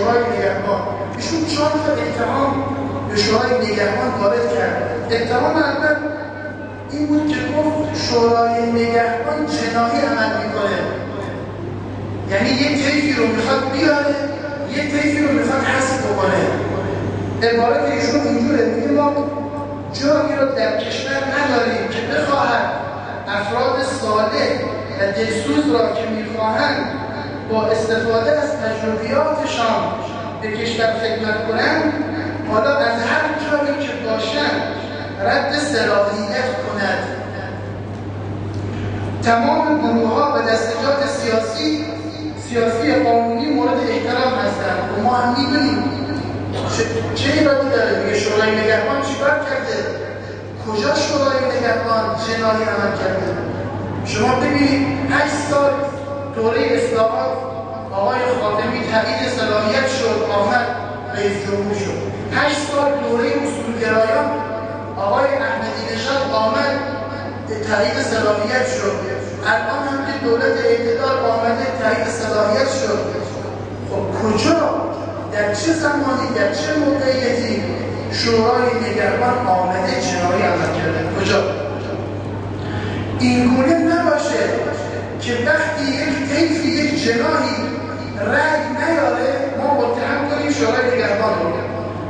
شورای نگهبان. ایشون 4 تا اتهام به شورای نگهبان وارد کرد. اتهام اول این بود که گفت شورای نگهبان جناحی عمل میکنه، یعنی یه طیفی رو میخواد بیاره، یه طیفی رو میخواد حذف بکنه. عبارت ایشون اینجوره، میگه ما جایی رو در کشور نداریم که بخواهد افراد صالح و دلسوز را که میخواهند با استفاده از تجربیاتشان به کشور خدمت کنند، حالا از هر جایی که باشند رد صلاحیت کند. تمام گروه‌ها و دستجات سیاسی قانونی مورد احترام هستند و ما هم می‌دونیم چه ایرادی داره. میگه شورای نگهبان چیکار کرده؟ کجا شورای نگهبان جناحی عمل کرده؟ شما ببینید 8 سال دوره اصلاحات آقای خاتمی تایید صلاحیت شد، آمد رئیس جمهور شد. 8 سال دوره اصولگرایان آقای احمدی نژاد آمد تایید صلاحیت شد. الان هم که دولت اعتدال آمده تایید صلاحیت شد. خب کجا، در چه زمانی، در چه موقعیتی شورای نگهبان آمده جناحی عمل کرده؟ کجا؟ این گونه نباشه که وقتی یک طیفی، یک جناحی رأی نیاره ما متهم کنیم شورای نگهبان رو.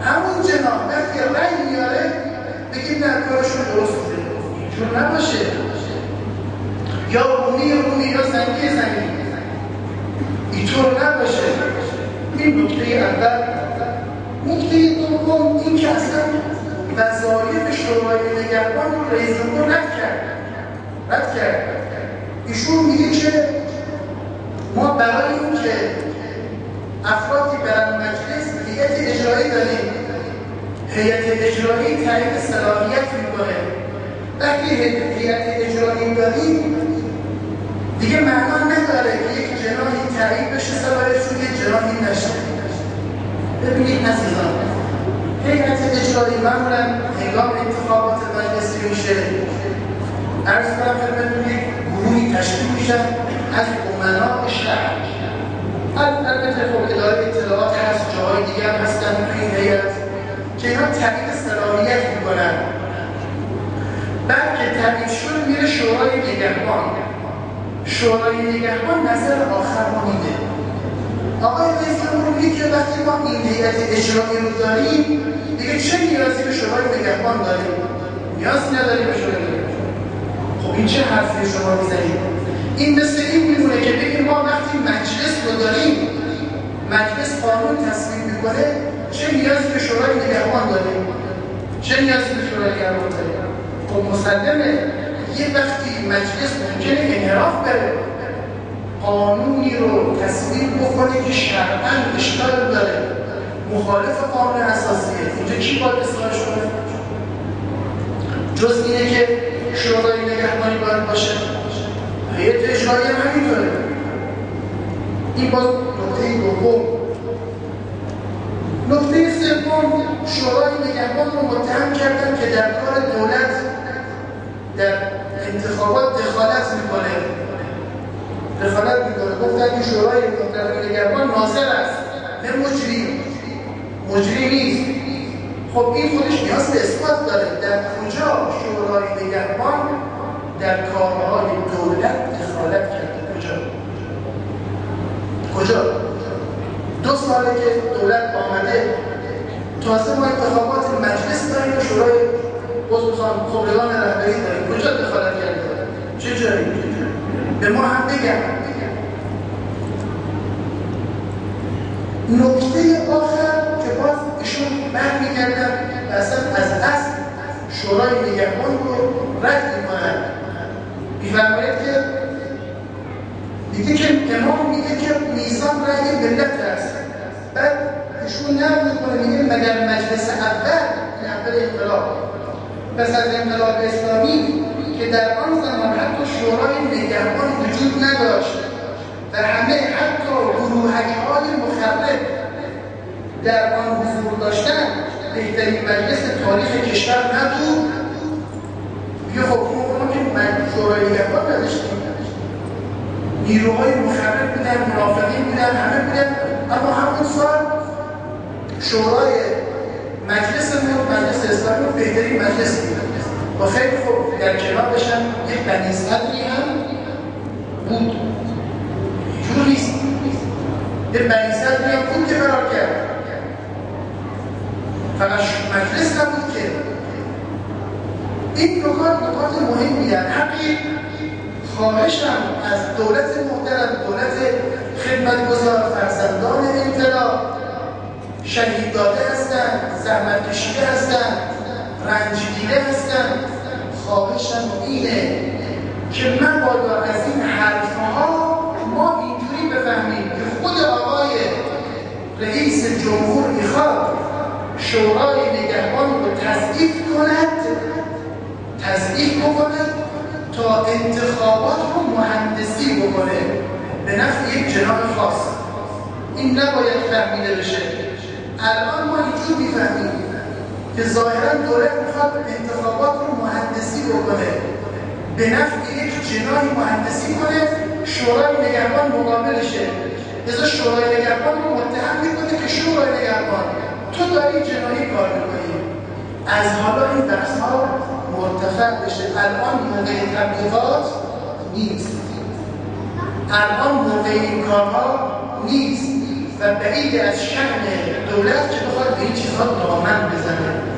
همون جناح وقتی رأی میاره بگیم در کارشون درست بوده. چون نباشه یا رومی یا زنگی اینطور نباشه. این نکته اول. نکته دوم این که اصلا وظایف شورای نگهبان رو رئیس جمهور رد کرد. ایشون میگه که ما برای این که افرادی برن مجلس هیئت اجرایی داریم، هیئت اجرایی تعیین صلاحیت میکنه. وقتی هیئت اجرایی داریم دیگه معنا نداره که یک جناحی تعیین بشه صلاحیت رو یک جناحی نشه. ببینید عزیزان، هیئت اجرایی معمولا هنگام انتخابات مجلسی میشه. عرض کنم خدمتتون یک گروهی تشکیل میشن از امناء شهر. البته خب اداره اطلاعات هست، جاهای دیگه هم هستن توی این هیئت که اینا تعیین صلاحیت میکنن. بعد که تعیین شد میره شورای نگهبان. شورای نگهبان نظر آخر ما میده. آقای رئیس جمهور میگه که وقتی ما این هیئت اجرایی رو داریم دیگه چه نیازی به شورای نگهبان داریم؟ نیازی نداریم به شورای نگهبان. خب این چه حرفی شما میزنید؟ این مثل این میمونه که بگیم ما وقتی مجلس رو داریم، مجلس قانون تصویب میکنه، چه نیازی به شورای نگهبان داریم؟ چه نیازی به شورای نگهبان داریم؟ خب مسلمه یه وقتی مجلس ممکنه انحراف بره، قانونی رو تصویب بکنه که شرعاً اشکال داره، مخالف قانون اساسیه. اینجا کی باید اصلاحش کنه؟ جز اینه که شورای نگهبانی باید باشه. هیئت اجرایی هم همینطوره. این باز نکته دوم. نکته سوم، شورای نگهبان رو متهم کردن که در کار دولت در انتخابات دخالت میکنه. گفتن که شورای نگهبان ناظر است، نه مجری نیست. خب این خودش نیاز به اثبات داره. در کجا شورای نگهبان در کارهای دولت دخالت کرده؟ کجا؟ 2 ساله که دولت آمده، تازه ما انتخابات مجلس داریم و شورای خبرگان رهبری داریم. کجا دخالت کرده؟ چه جایی؟ به ما هم بگم. نکته آخر که باز ایشون برمیگردن و اصلا از اصل شورای نگهبان رو رد میکنن. میفرماید که دیگه که امام میگه که میزان رأی ملت هست. بعد ایشون نقل میکنه میگه مگر مجلس اول انقلاب، پس از انقلاب اسلامی که در آن زمان حتی شورای نگهبان وجود نداشت و همه حتی گروهک‌های مخرب در آن حضور داشتن، بهترین مجلس تاریخ کشور نبود. یه حکم که شورای نگهبان نداشتیم، نیروهای مخرب بودن، منافقین بودن، همه بودن، اما همون سال شورای مجلس اسلامی بهترین مجلس بود و خیلی خوب در کنارش هم یک بنی صدری هم بود. جور نیست یک بنی صدری هم بود که فرار کرد. فقط مجلس نبود که. این نکات مهمیه. حقی خواهشم از دولت محترم، دولت خدمتگزار، فرزندان انقلاب شهید داده هستند، زحمت کشیده هستند، رنج دیده هستند. خواهشم اینه که من باید از این حرفها ما اینجوری بفهمیم که خود آقای رئیس جمهور میخواد شورای نگهبان رو تضعیف بکند تا انتخابات رو مهندسی بکنه به نفع یک جناح خاص. این نباید فهمیده بشه. الان ما اینجور میفهمیم که ظاهرا دولت میخواد انتخابات رو مهندسی بکنه به نفع یک جناحی مهندسی کنه، شورای نگهبان مقابلشه. لذا شورای نگهبان رو متهم میکنه که شورای نگهبان تو داری جناحی کار میکنی. از حالا این بحث ها مرتفع بشه. الان موقع تبلیغات نیست، الان موقع این کارها نیست و بعید از شأن دولت که بخواد به این چیزها دامن بزنه.